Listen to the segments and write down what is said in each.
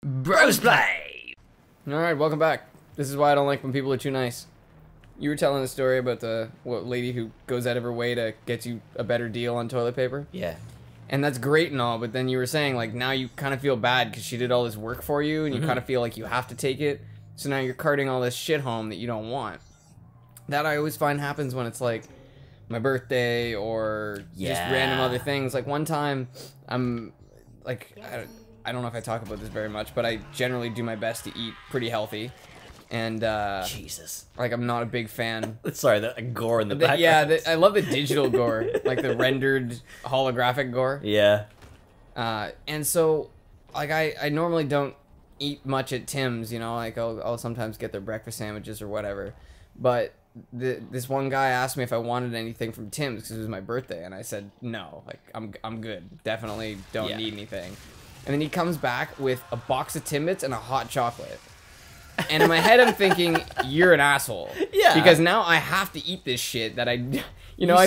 Brosplay! Alright, welcome back. This is why I don't like when people are too nice. You were telling a story about the lady who goes out of her way to get you a better deal on toilet paper. Yeah. And that's great and all, but then you were saying, like, now you kind of feel bad because she did all this work for you, and you kind of feel like you have to take it. So now you're carting all this shit home that you don't want. That I always find happens when it's, like, my birthday or just random other things. Like, one time, I'm, like, I don't know if I talk about this very much, but I generally do my best to eat pretty healthy. And, Jesus. like, I'm not a big fan. Sorry, the gore in the background. Yeah, I love the digital gore, like the rendered holographic gore. Yeah. And so, like, I normally don't eat much at Tim's, you know, like, I'll sometimes get their breakfast sandwiches or whatever. But this one guy asked me if I wanted anything from Tim's because it was my birthday, and I said, no, like, I'm good. Definitely don't need anything. And then he comes back with a box of Timbits and a hot chocolate. And in my head, I'm thinking, you're an asshole. Yeah. Because now I have to eat this shit that I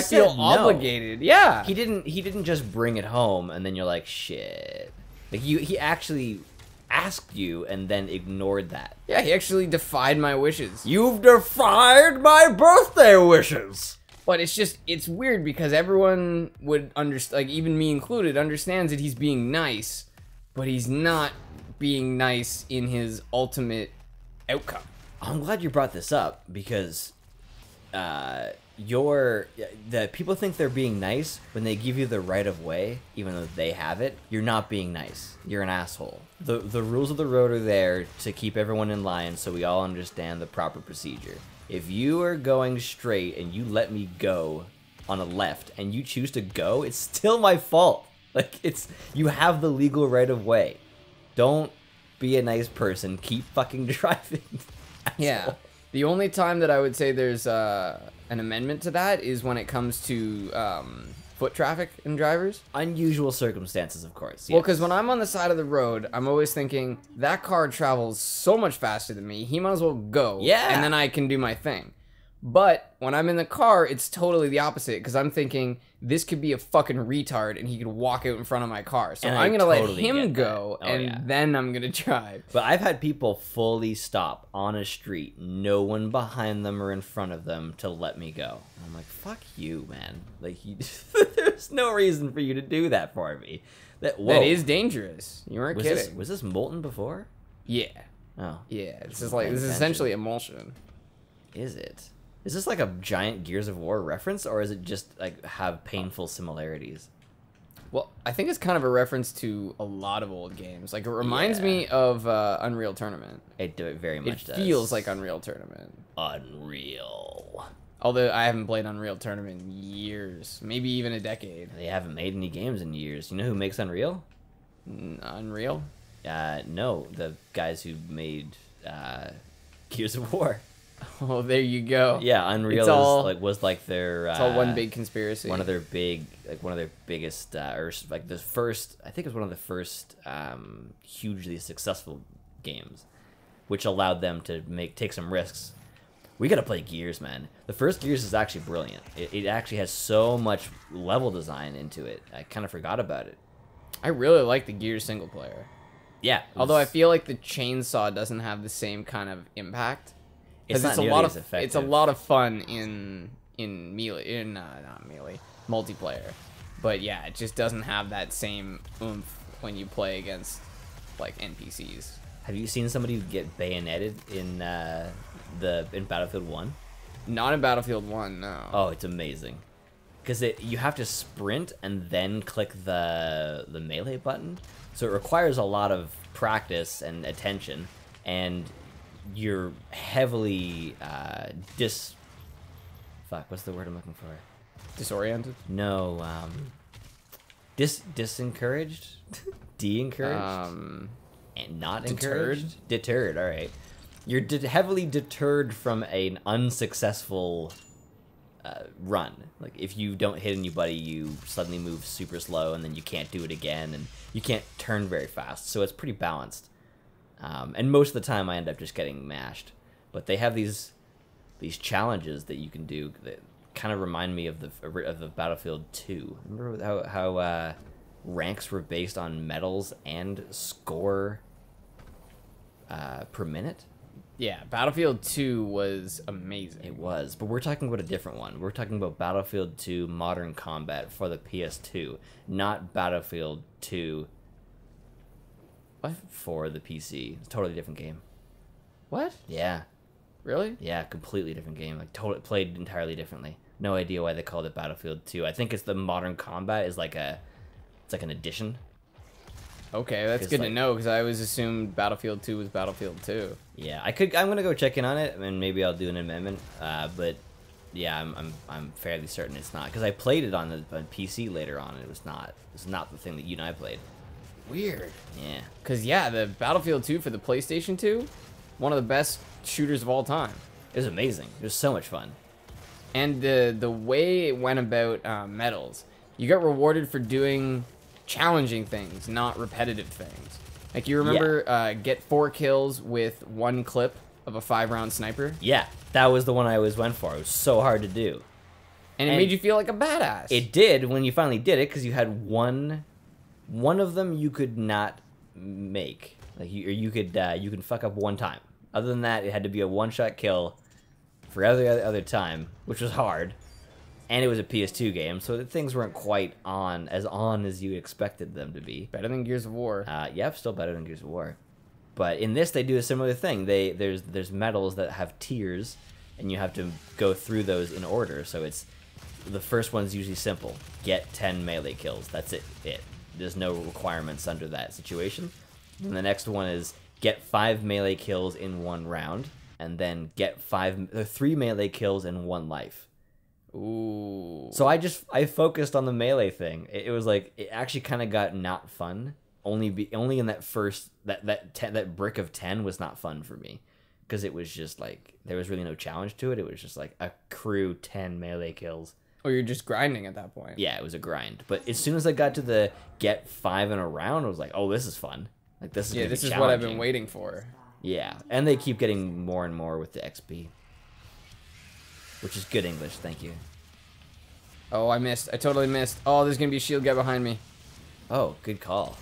feel obligated. Yeah. He didn't just bring it home and then you're like, shit. Like, he actually asked you and then ignored that. Yeah, he actually defied my wishes. You've defied my birthday wishes. But it's weird because everyone would understand, like, even me included, understands that he's being nice, but he's not being nice in his ultimate outcome. I'm glad you brought this up because the people think they're being nice when they give you the right of way, even though they have it. You're not being nice. You're an asshole. The rules of the road are there to keep everyone in line so we all understand the proper procedure. If you are going straight and you let me go on a left and you choose to go, it's still my fault. Like, you have the legal right of way. Don't be a nice person. Keep fucking driving. Yeah. The only time that I would say there's an amendment to that is when it comes to foot traffic and drivers. Unusual circumstances, of course. Yes. Well, because when I'm on the side of the road, I'm always thinking, that car travels so much faster than me, he might as well go. Yeah. And then I can do my thing. But when I'm in the car, it's totally the opposite, because I'm thinking, this could be a fucking retard, and he could walk out in front of my car. So I'm going to let him go, and then I'm going to drive. But I've had people fully stop on a street, no one behind them or in front of them, to let me go. And I'm like, fuck you, man. Like, there's no reason for you to do that for me. That is dangerous. You weren't kidding. Was this molten before? Yeah. Oh. Yeah, this is essentially emulsion. Is it? Is this like a giant Gears of War reference, or is it just like have painful similarities? Well, I think it's kind of a reference to a lot of old games. Like, it reminds me of Unreal Tournament. It very much does. It feels like Unreal Tournament. Unreal. Although I haven't played Unreal Tournament in years, maybe even a decade. They haven't made any games in years. You know who makes Unreal? Unreal? No, the guys who made Gears of War. Oh, there you go. Yeah, Unreal was like their. It's all one big conspiracy. One of their biggest, or like the first. I think it was one of the first hugely successful games, which allowed them to take some risks. We gotta play Gears, man. The first Gears is actually brilliant. It actually has so much level design into it. I kind of forgot about it. I really like the Gears single player. Yeah. Although I feel like the chainsaw doesn't have the same kind of impact. It's a lot of fun in melee, not melee, multiplayer. But yeah, it just doesn't have that same oomph when you play against like NPCs. Have you seen somebody get bayoneted in Battlefield 1? Not in Battlefield 1, no. Oh, it's amazing. Because you have to sprint and then click the melee button. So it requires a lot of practice and attention, and you're heavily what's the word I'm looking for? Disoriented? No, disencouraged? De-encouraged? And not encouraged? Deterred, alright. You're heavily deterred from an unsuccessful run. Like, if you don't hit anybody, you suddenly move super slow, and then you can't do it again, and you can't turn very fast, so it's pretty balanced. And most of the time I end up just getting mashed. But they have these challenges that you can do that kind of remind me of the Battlefield 2. Remember how ranks were based on medals and score per minute. Yeah, Battlefield 2 was amazing. It was, but we're talking about a different one. We're talking about Battlefield 2 Modern Combat for the PS2, not Battlefield 2 for the PC. It's a totally different game. What? Yeah. Really? Yeah, completely different game. Like totally played entirely differently. No idea why they called it Battlefield 2. I think it's the Modern Combat is like an addition. Okay, that's good to know because I always assumed Battlefield 2 was Battlefield 2. Yeah, I'm gonna go check in on it, and maybe I'll do an amendment. But yeah, I'm fairly certain it's not because I played it on the PC later on, and it was not the thing that you and I played. Weird. Yeah. Because yeah, the Battlefield 2 for the PlayStation 2, one of the best shooters of all time. It was amazing. It was so much fun. And the way it went about medals, you got rewarded for doing challenging things, not repetitive things. Like you remember get 4 kills with 1 clip of a 5-round sniper? Yeah, that was the one I always went for. It was so hard to do. And it made you feel like a badass. It did when you finally did it, because you had one of them you could not make. Like you can fuck up one time. Other than that, it had to be a one-shot kill for every other time, which was hard. And it was a PS2 game, so things weren't quite on as you expected them to be. Better than Gears of War. Yep, still better than Gears of War. But in this, they do a similar thing. There's medals that have tiers, and you have to go through those in order. So it's the first one's usually simple: get 10 melee kills. That's it. There's no requirements under that situation. And the next one is get 5 melee kills in 1 round, and then get 3 melee kills in 1 life. Ooh. So I focused on the melee thing. It was like it actually kind of got not fun. Only in that first that brick of 10 was not fun for me, because it was just like there was really no challenge to it. It was just like a crew 10 melee kills. Or you're just grinding at that point. Yeah, it was a grind. But as soon as I got to the get 5 in a round, I was like, oh, this is fun. Like this is this is what I've been waiting for. Yeah, and they keep getting more and more with the XP. Which is good English, thank you. Oh, I missed. I totally missed. Oh, there's going to be a shield guy behind me. Oh, good call.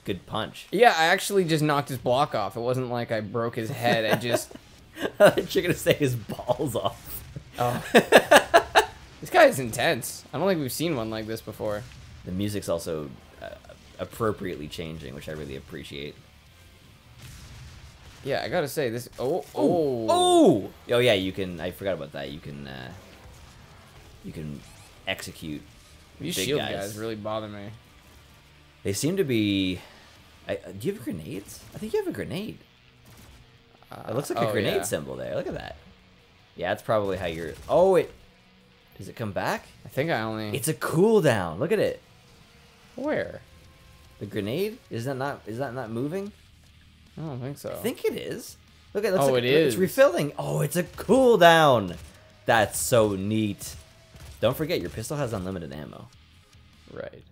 Good punch. Yeah, I actually just knocked his block off. It wasn't like I broke his head. I just... I thought you were going to say his balls off. Oh. This guy is intense. I don't think we've seen one like this before. The music's also appropriately changing, which I really appreciate. Yeah, I gotta say this. Oh yeah, you can. I forgot about that. You can execute. These big shield guys really bother me. They seem to be. Do you have grenades? I think you have a grenade. It looks like a grenade symbol there. Look at that. Yeah, that's probably how you're. Oh, does it come back? I think I only. It's a cooldown. Look at it. Where? The grenade? Is that not moving? I don't think so. I think it is. Look at. It is. It's refilling. Oh, it's a cooldown. That's so neat. Don't forget, your pistol has unlimited ammo. Right.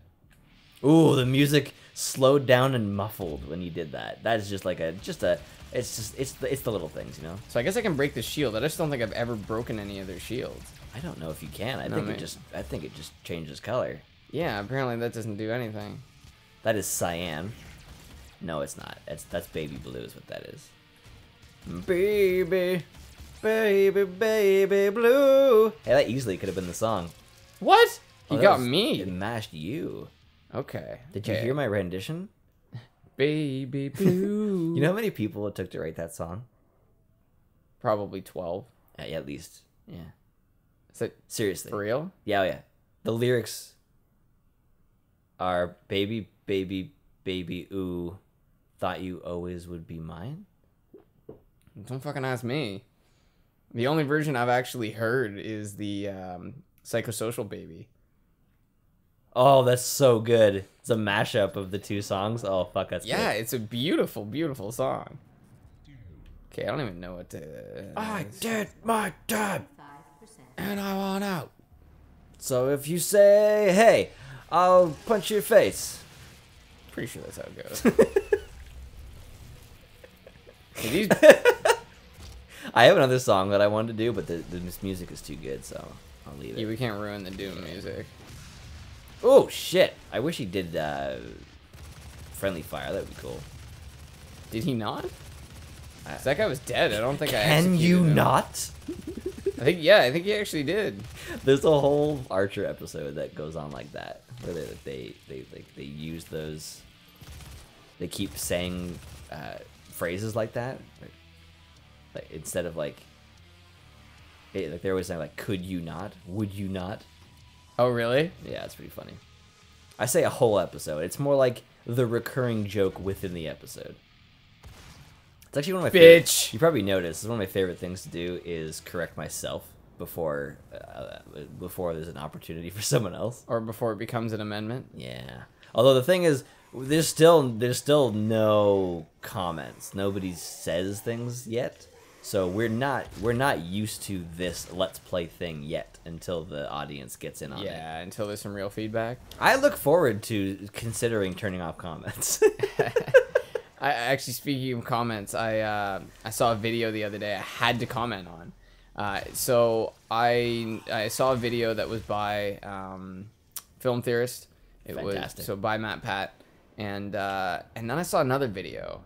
Ooh, the music slowed down and muffled when you did that. That is just like it's the little things, you know. So I guess I can break the shield. I just don't think I've ever broken any of their shields. I don't know if you can. I think it just changes color. Yeah, apparently that doesn't do anything. That is cyan. No, it's not. That's baby blue is what that is. Baby, baby, baby blue. Hey, that easily could have been the song. What? He got me. It mashed you. Okay. Did you hear my rendition? Baby blue. You know how many people it took to write that song? Probably 12. Yeah, at least. Yeah. Is it seriously? For real? Yeah, yeah. The lyrics are baby, baby, baby, ooh, thought you always would be mine. Don't fucking ask me. The only version I've actually heard is the Psychosocial Baby. Oh, that's so good. It's a mashup of the 2 songs. Oh, fuck, that's good. Yeah, it's a beautiful, beautiful song. Okay, I don't even know what to... I did my time, 5%. and I want out. So if you say, hey, I'll punch your face. Pretty sure that's how it goes. Hey, these... I have another song that I wanted to do, but the music is too good, so I'll leave it. Yeah, we can't ruin the Doom music. Oh, shit. I wish he did friendly fire. That would be cool. Did he not? That guy was dead. I don't think I Can you executed him. not? I think he actually did. There's a whole Archer episode that goes on like that, where they use those. They keep saying phrases like that, like instead of like they're always saying like, "Could you not? Would you not?" Oh, really? Yeah, it's pretty funny. I say a whole episode. It's more like the recurring joke within the episode. It's actually one of my favorite. You probably noticed. It's one of my favorite things to do is correct myself before there's an opportunity for someone else, or before it becomes an amendment. Yeah. Although the thing is, there's still no comments. Nobody says things yet, so we're not used to this Let's Play thing yet until the audience gets in on it. Yeah, until there's some real feedback. I look forward to considering turning off comments. I actually, speaking of comments, I saw a video the other day I had to comment on. So I saw a video that was by Film Theorist. It Fantastic. was by Matt Pat, and then I saw another video,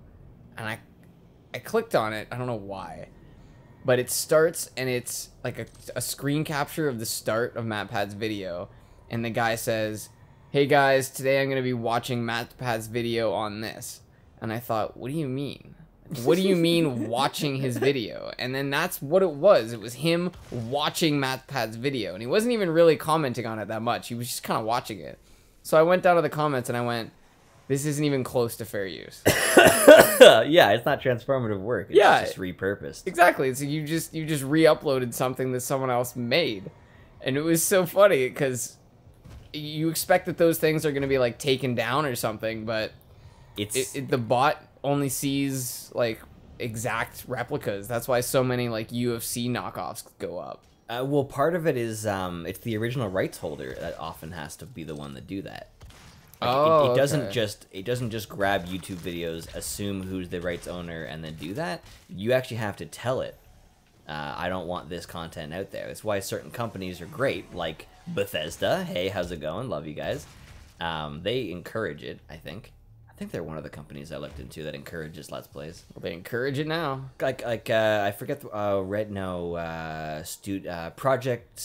and I clicked on it. I don't know why, but it starts and it's like a screen capture of the start of Matt Pat's video, and the guy says, "Hey guys, today I'm gonna be watching Matt Pat's video on this." And I thought, what do you mean? What do you mean watching his video? And then that's what it was. It was him watching Matt Pat's video. And he wasn't even really commenting on it that much. He was just kind of watching it. So I went down to the comments and I went, this isn't even close to fair use. Yeah, it's not transformative work. It's just repurposed. Exactly. So you just re-uploaded something that someone else made. And it was so funny because you expect that those things are going to be like taken down or something, but the bot only sees like exact replicas. That's why so many like UFC knockoffs go up. Well, part of it is it's the original rights holder that often has to be the one to do that. Like, it doesn't just grab YouTube videos, assume who's the rights owner, and then do that. You actually have to tell it, I don't want this content out there. That's why certain companies are great, like Bethesda. Hey, how's it going? Love you guys. They encourage it, I think. I think they're one of the companies I looked into that encourages Let's Plays. Well, they encourage it now. Like I forget Project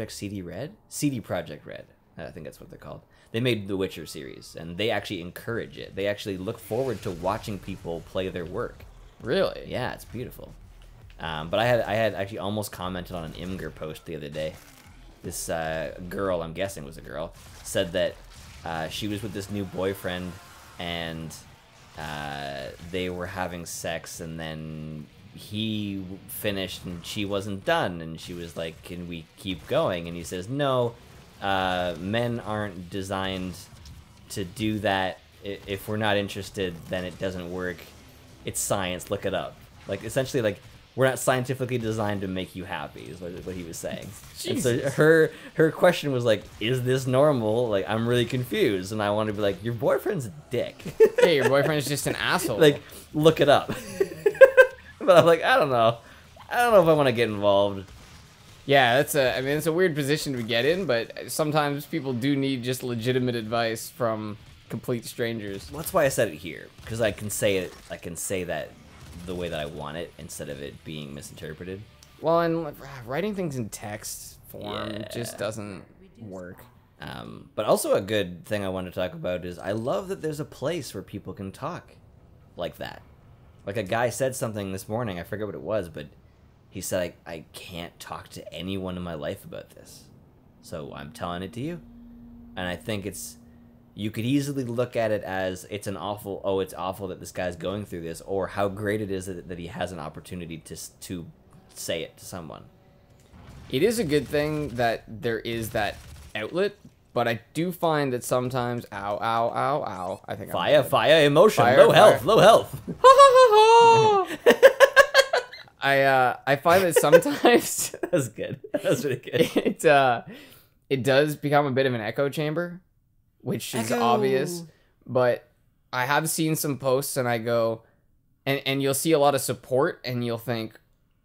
CD Red? CD Project Red. I think that's what they're called. They made the Witcher series, and they actually encourage it. They actually look forward to watching people play their work. Really? Yeah, it's beautiful. But I had actually almost commented on an Imgur post the other day. This girl, I'm guessing was a girl, said that she was with this new boyfriend, and they were having sex, and then he finished and she wasn't done, and she was like, can we keep going? And he says, no, men aren't designed to do that. If we're not interested, then it doesn't work. It's science, look it up. Like, essentially, like, we're not scientifically designed to make you happy, is what he was saying. And so her question was like, is this normal? Like, I'm really confused, and I want to be like, your boyfriend's a dick. Hey, your boyfriend's just an asshole. Like, look it up. But I'm like, I don't know if I want to get involved. Yeah, it's a weird position to get in, but sometimes people do need just legitimate advice from complete strangers. Well, that's why I said it here, because I can say that the way that I want it instead of it being misinterpreted. Well, and writing things in text form just doesn't work. But also a good thing I want to talk about is I love that there's a place where people can talk like that. Like, a guy said something this morning, I forget what it was, but he said, I can't talk to anyone in my life about this, so I'm telling it to you. And I think you could easily look at it as it's awful that this guy's going through this, or how great it is that he has an opportunity to say it to someone. It is a good thing that there is that outlet, but I do find that sometimes, ow, I think fire, emotion, low health. I find that sometimes That's good. That's really good. It does become a bit of an echo chamber, which is obvious, but I have seen some posts and I go, and you'll see a lot of support and you'll think,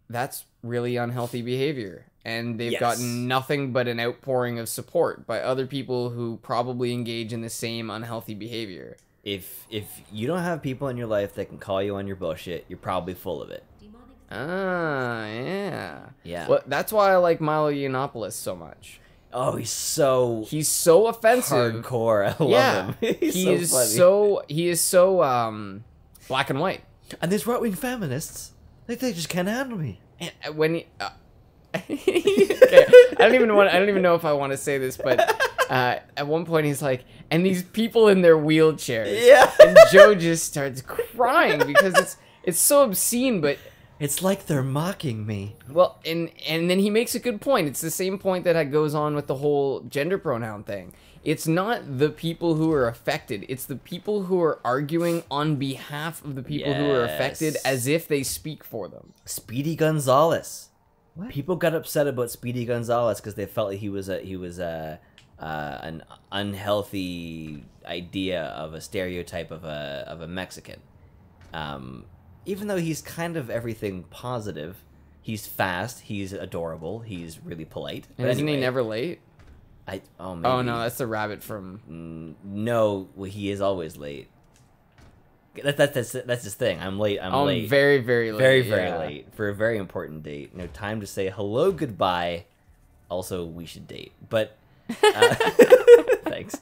that's really unhealthy behavior. And they've gotten nothing but an outpouring of support by other people who probably engage in the same unhealthy behavior. if you don't have people in your life that can call you on your bullshit, you're probably full of it. Ah, yeah. Yeah. Well, that's why I like Milo Yiannopoulos so much. Oh, he's so offensive. hardcore. I love him. He is so black and white. And these right-wing feminists, they just can't handle me. And when he, okay, I don't even know if I want to say this, but at one point he's like, and these people in their wheelchairs. Yeah. And Joe just starts crying because it's so obscene, but it's like they're mocking me. Well, and then he makes a good point. It's the same point that goes on with the whole gender pronoun thing. It's not the people who are affected. It's the people who are arguing on behalf of the people who are affected as if they speak for them. Speedy Gonzalez. What? People got upset about Speedy Gonzalez because they felt like he was an unhealthy idea of a stereotype of a Mexican. Even though he's kind of everything positive, he's fast, he's adorable, he's really polite. And isn't he never late? Maybe. Oh no, that's the rabbit from. No, well, he is always late. That's his thing. I'm late. I'm late. Very, very late. Very, very late for a very important date. No time to say hello, goodbye. Also, we should date. But thanks.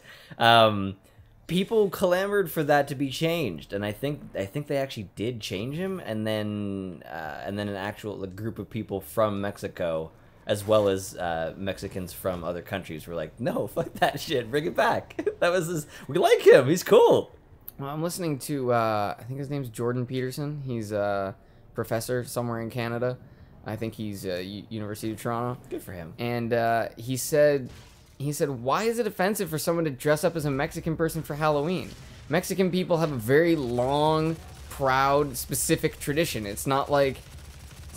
People clamored for that to be changed, and I think they actually did change him, and then an actual group of people from Mexico, as well as Mexicans from other countries, were like, "No, fuck that shit, bring it back." We like him. He's cool. Well, I'm listening to I think his name's Jordan Peterson. He's a professor somewhere in Canada. I think he's University of Toronto. Good for him. And he said, why is it offensive for someone to dress up as a Mexican person for Halloween? Mexican people have a very long, proud, specific tradition. It's not like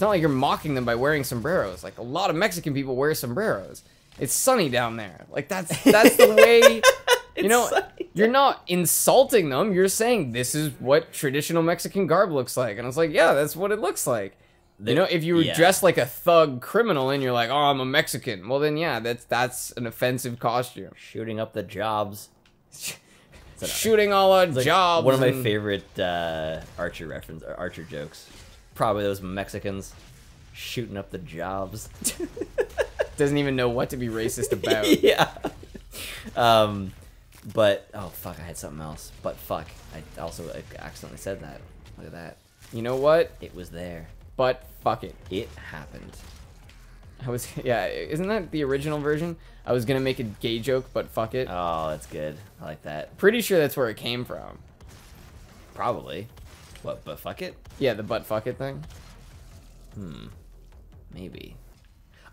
you're mocking them by wearing sombreros. Like, a lot of Mexican people wear sombreros. It's sunny down there. Like, that's the way, you know, you're not insulting them. You're saying this is what traditional Mexican garb looks like. And it's like, yeah, that's what it looks like. You know, if you were dressed like a thug criminal and you're like, oh, I'm a Mexican, well then, yeah, that's an offensive costume. Shooting up the jobs. Shooting all our jobs. One of my favorite Archer jokes. Probably those Mexicans shooting up the jobs. Doesn't even know what to be racist about. Yeah. But, oh, fuck, I had something else. But, fuck, I accidentally said that. Look at that. You know what? It was there. But, fuck it. It happened. Isn't that the original version? I was gonna make a gay joke, but fuck it. Oh, that's good. I like that. Pretty sure that's where it came from. Probably. What, but fuck it? Yeah, the but fuck it thing. Maybe.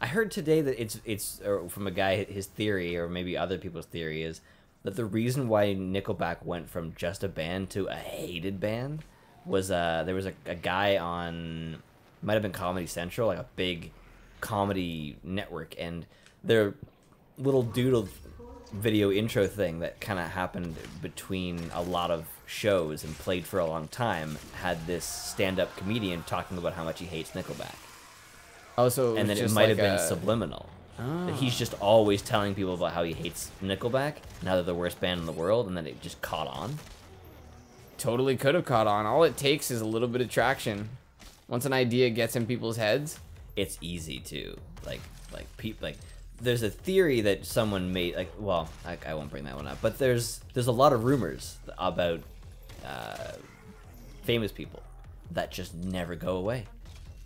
I heard today that it's from a guy, his theory, or maybe other people's theory, is that the reason why Nickelback went from just a band to a hated band was there was a guy on, might have been Comedy Central, like a big comedy network, and their little doodle video intro thing that kind of happened between a lot of shows and played for a long time had this stand-up comedian talking about how much he hates Nickelback. Oh, so and then it might have been subliminal. That he's just always telling people about how he hates Nickelback, now they're the worst band in the world, and then it just caught on. Totally could have caught on. All it takes is a little bit of traction. Once an idea gets in people's heads, it's easy to there's a theory that someone made, like, well, I won't bring that one up, but there's a lot of rumors about famous people that just never go away.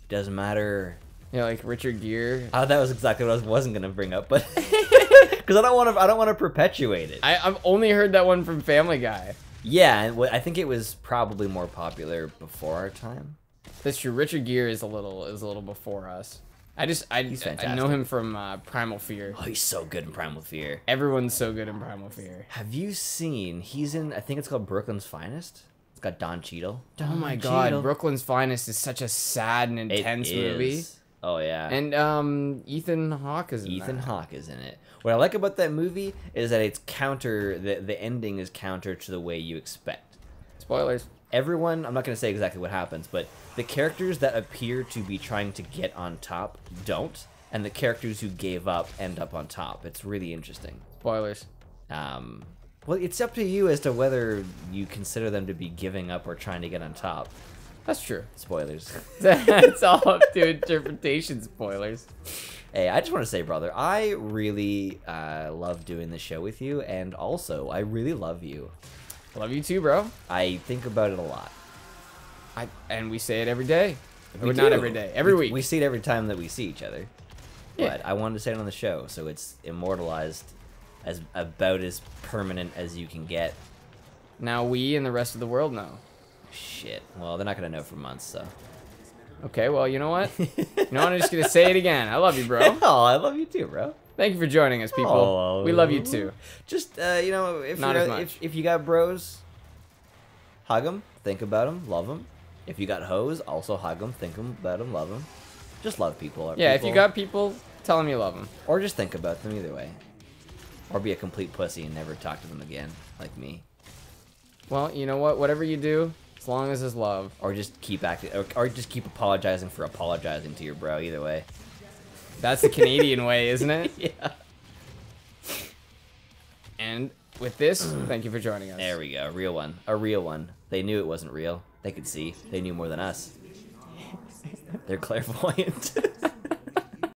Doesn't matter. Yeah, like Richard Gere. Oh, that was exactly what I wasn't gonna bring up, but because I don't want to perpetuate it. I've only heard that one from Family Guy. Yeah, and I think it was probably more popular before our time. That's true. Richard Gere is a little before us. I know him from Primal Fear. Oh, he's so good in Primal Fear. Everyone's so good in Primal Fear. Have you seen? He's in. I think it's called Brooklyn's Finest. It's got Don Cheadle. Oh my God, Brooklyn's Finest is such a sad and intense movie. Oh yeah. And Ethan Hawke is in Ethan Hawke is in it. What I like about that movie is that it's counter. The ending is counter to the way you expect. Spoilers. Everyone, I'm not going to say exactly what happens, but the characters that appear to be trying to get on top don't, and the characters who gave up end up on top. It's really interesting. Spoilers. Well, it's up to you as to whether you consider them to be giving up or trying to get on top. That's true. Spoilers. It's all up to interpretation. Spoilers. Hey, I just want to say, brother, I really love doing this show with you, and also, I really love you. Love you too, bro. I think about it a lot. And we say it every day. We Or not do. every day. Every week. We see it every time that we see each other. Yeah. But I wanted to say it on the show, so it's immortalized as about as permanent as you can get. Now we and the rest of the world know. Shit. Well, they're not going to know for months, so. Okay, well, you know what? I'm just going to say it again. I love you, bro. Oh, I love you too, bro. Thank you for joining us, people. Oh. We love you too. Just, you know, if, Not as much. if you got bros, hug them, think about them, love them. If you got hoes, also hug them, think about them, love them. Just love people. Yeah, if you got people, tell them you love them. Or just think about them either way. Or be a complete pussy and never talk to them again, like me. Well, you know what? Whatever you do, as long as it's love. Or just keep acting, or just keep apologizing for apologizing to your bro. Either way. That's the Canadian way, isn't it? Yeah. And with this, thank you for joining us. There we go, real one, a real one. They knew it wasn't real. They could see. They knew more than us. They're clairvoyant.